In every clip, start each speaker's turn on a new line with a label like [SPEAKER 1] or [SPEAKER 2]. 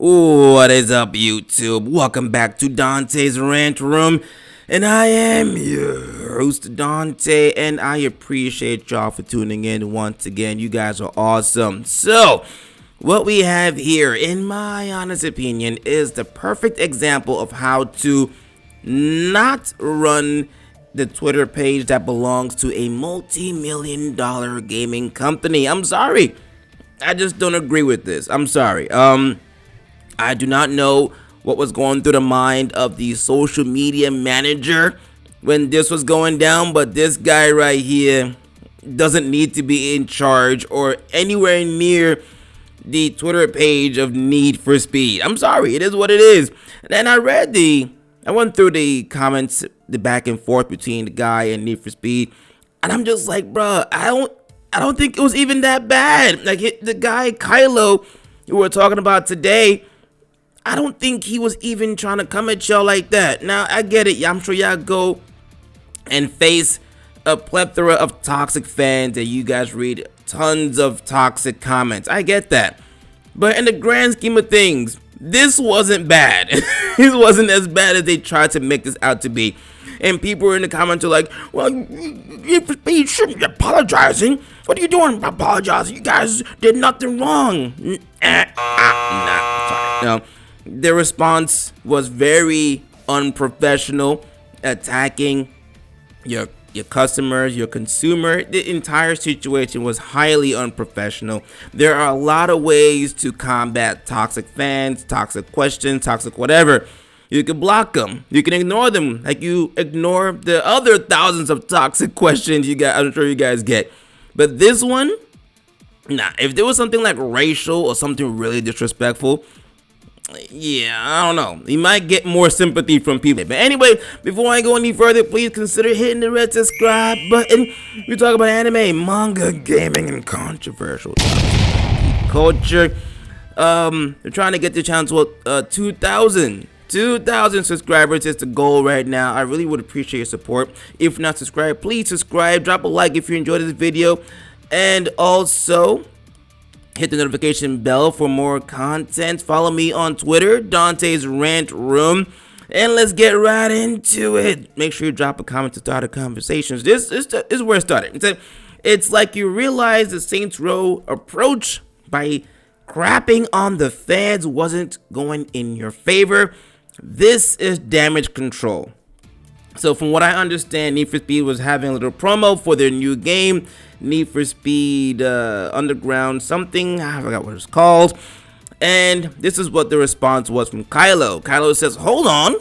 [SPEAKER 1] What is up, YouTube? Welcome back to Dante's Rant Room, and I am your host, Dante, and I appreciate y'all for tuning in once again. You guys are awesome. So, what we have here, in my honest opinion, is the perfect example of how to not run the Twitter page that belongs to a multi-million-dollar gaming company. I'm sorry. I just don't agree with this. I'm sorry. I do not know what was going through the mind of the social media manager when this was going down, but this guy right here doesn't need to be in charge or anywhere near the Twitter page of Need for Speed. I'm sorry, it is what it is. And I went through the comments, the back and forth between the guy and Need for Speed, and I'm just like, bruh, I don't think it was even that bad. Like the guy Kylo, who we're talking about today, I don't think he was even trying to come at y'all like that. Now, I get it. I'm sure y'all go and face a plethora of toxic fans and you guys read tons of toxic comments. I get that. But in the grand scheme of things, this wasn't bad. This wasn't as bad as they tried to make this out to be. And people were in the comments are like, well, you shouldn't be apologizing. What are you doing apologizing? You guys did nothing wrong. Sorry. No. Their response was very unprofessional, attacking your customers, your consumer. The entire situation was highly unprofessional. There are a lot of ways to combat toxic fans, toxic questions, toxic whatever. You can block them. You can ignore them, like you ignore the other thousands of toxic questions I'm sure you guys get. But this one, nah. If there was something like racial or something really disrespectful, yeah, I don't know. You might get more sympathy from people. But anyway, before I go any further, please consider hitting the red subscribe button. We talk about anime, manga, gaming, and controversial culture. We're trying to get the channel to 2,000 subscribers is the goal right now. I really would appreciate your support. If not subscribed, please subscribe. Drop a like if you enjoyed this video. And also, hit the notification bell for more content. Follow me on Twitter, Dante's Rant Room. And let's get right into it. Make sure you drop a comment to start a conversation. This is where it started. It's like you realize the Saints Row approach by crapping on the fans wasn't going in your favor. This is damage control. So from what I understand, Need for Speed was having a little promo for their new game, Need for Speed Underground something. I forgot what it's called. And this is what the response was from Kylo. Kylo says, hold on.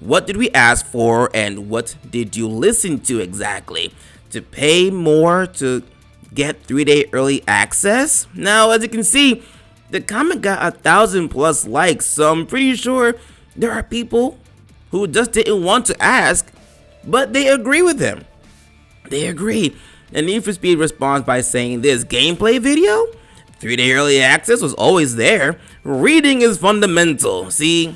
[SPEAKER 1] What did we ask for and what did you listen to exactly? To pay more to get 3-day early access? Now, as you can see, the comment got 1,000+ likes. So I'm pretty sure there are people who just didn't want to ask, but they agree with him. They agree. And Need for Speed responds by saying this gameplay video, 3-day early access was always there. Reading is fundamental. See,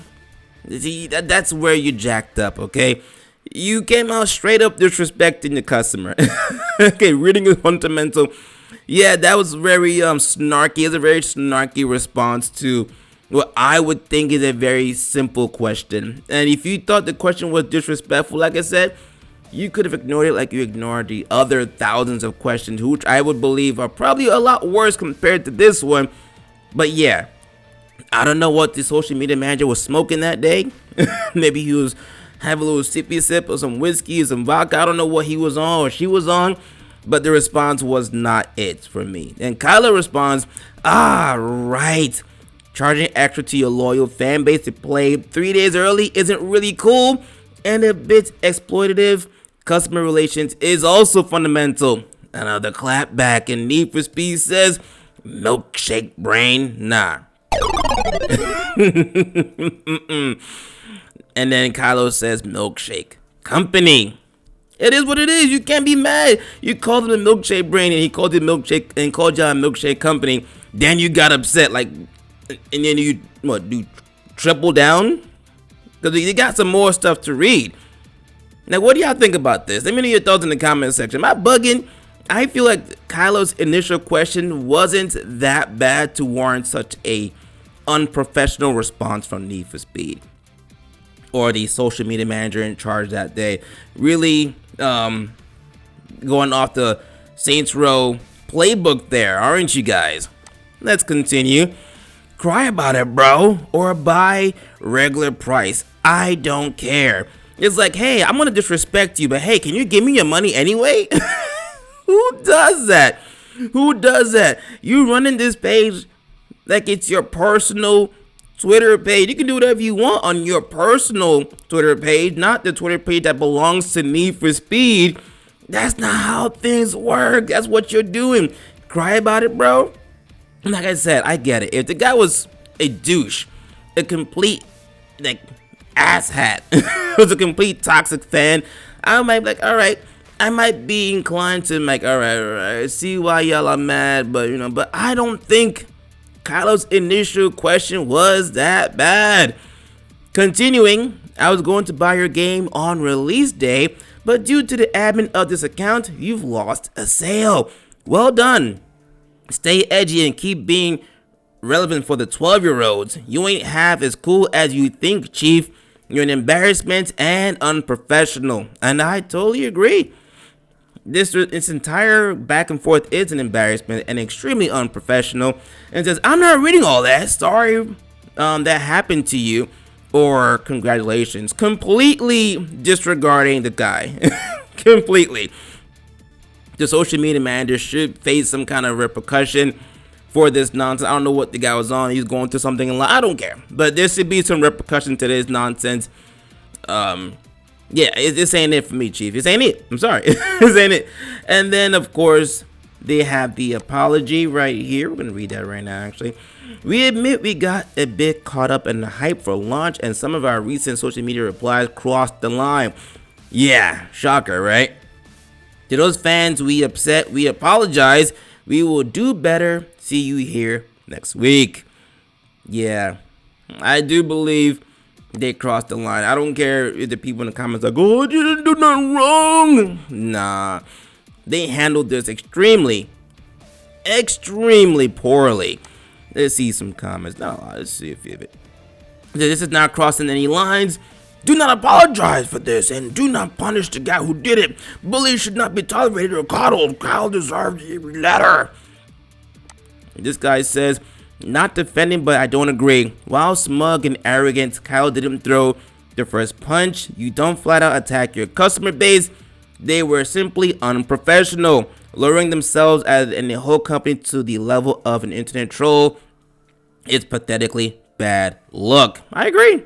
[SPEAKER 1] that's where you jacked up, okay? You came out straight up disrespecting the customer. Okay, reading is fundamental. Yeah, that was very snarky. It's a very snarky response to what I would think is a very simple question. And if you thought the question was disrespectful, like I said, you could have ignored it like you ignored the other thousands of questions, which I would believe are probably a lot worse compared to this one. But yeah, I don't know what the social media manager was smoking that day. Maybe he was having a little sippy sip of some whiskey or some vodka. I don't know what he was on or she was on, but the response was not it for me. And Kylo responds, right. Charging extra to your loyal fan base to play 3 days early isn't really cool and a bit exploitative. Customer relations is also fundamental. Another clap back, and Need for Speed says, milkshake brain, nah. And then Kylo says, milkshake company. It is what it is. You can't be mad. You called him a milkshake brain and he called it milkshake and called y'all a milkshake company. Then you got upset, like, and then you do triple down? Because you got some more stuff to read. Now, what do y'all think about this? Let me know your thoughts in the comment section. Am I bugging? I feel like Kylo's initial question wasn't that bad to warrant such a unprofessional response from Need for Speed, or the social media manager in charge that day. Really going off the Saints Row playbook there, aren't you guys? Let's continue. Cry about it, bro, or buy regular price. I don't care. It's like, hey, I'm gonna disrespect you, but hey, can you give me your money anyway? Who does that? Who does that? You running this page like it's your personal Twitter page. You can do whatever you want on your personal Twitter page, not the Twitter page that belongs to Need for Speed. That's not how things work. That's what you're doing. Cry about it, bro. Like I said, I get it. If the guy was a douche, a complete like asshat, was a complete toxic fan, I might be like, all right, I might be inclined to like, all right, see why y'all are mad, but I don't think Kylo's initial question was that bad. Continuing, I was going to buy your game on release day, but due to the admin of this account, you've lost a sale. Well done. Stay edgy and keep being relevant for the 12-year-olds. You ain't half as cool as you think, Chief. You're an embarrassment and unprofessional. And I totally agree. This entire back and forth is an embarrassment and extremely unprofessional. And says, I'm not reading all that. Sorry that happened to you. Or congratulations. Completely disregarding the guy. Completely. The social media manager should face some kind of repercussion for this nonsense. I don't know what the guy was on. He's going through something in life. I don't care. But there should be some repercussion to this nonsense. Yeah, this ain't it for me, Chief. This ain't it. I'm sorry. This ain't it. And then, of course, they have the apology right here. We're going to read that right now, actually. We admit we got a bit caught up in the hype for launch, and some of our recent social media replies crossed the line. Yeah, shocker, right? To those fans we upset, we apologize. We will do better. See you here next week. Yeah, I do believe they crossed the line. I don't care if the people in the comments are like, oh, you didn't do nothing wrong. Nah, they handled this extremely poorly. Let's see some comments. No, let's see a few of it. This is not crossing any lines. Do not apologize for this, and do not punish the guy who did it. Bullies should not be tolerated or coddled. Kyle deserves every letter. This guy says, not defending, but I don't agree. While smug and arrogant, Kyle didn't throw the first punch. You don't flat out attack your customer base. They were simply unprofessional, lowering themselves and the whole company to the level of an internet troll. It's pathetically bad look. I agree.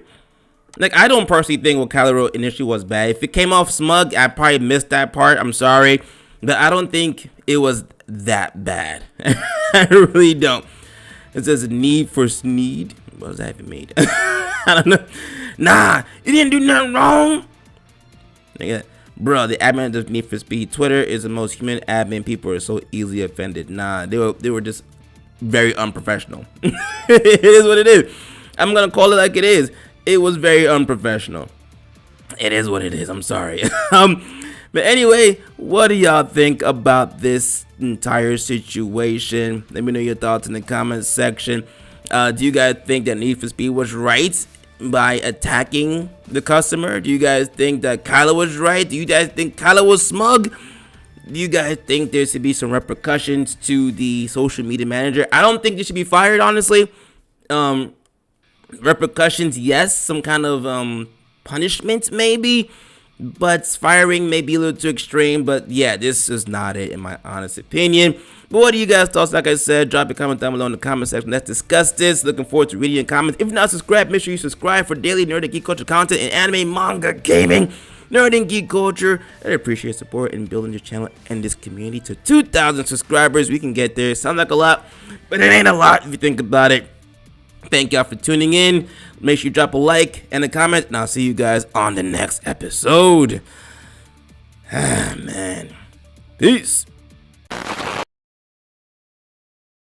[SPEAKER 1] Like, I don't personally think what Kylo wrote initially was bad. If it came off smug, I probably missed that part. I'm sorry. But I don't think it was that bad. I really don't. It says Need for Sneed. What does that even mean? I don't know. Nah, you didn't do nothing wrong. Nigga, bro, the admin of Need for Speed Twitter is the most human admin. People are so easily offended. Nah, they were just very unprofessional. It is what it is. I'm gonna call it like it is. It was very unprofessional. It is what it is. I'm sorry. But anyway, what do y'all think about this entire situation? Let me know your thoughts in the comments section. Do you guys think that Need for Speed was right by attacking the customer? Do you guys think that Kylo was right? Do you guys think Kylo was smug? Do you guys think there should be some repercussions to the social media manager? I don't think they should be fired, honestly. Repercussions, yes. Some kind of punishment, maybe. But firing may be a little too extreme. But yeah, this is not it, in my honest opinion. But what do you guys thoughts? Like I said, drop a comment down below in the comment section. Let's discuss this. Looking forward to reading your comments. If you're not subscribed, make sure you subscribe for daily nerd and geek culture content in anime, manga, gaming, nerd and geek culture. I appreciate support in building this channel and this community to 2,000 subscribers. We can get there. Sounds like a lot, but it ain't a lot if you think about it. Thank y'all for tuning in. Make sure you drop a like and a comment, and I'll see you guys on the next episode. Ah, man. Peace.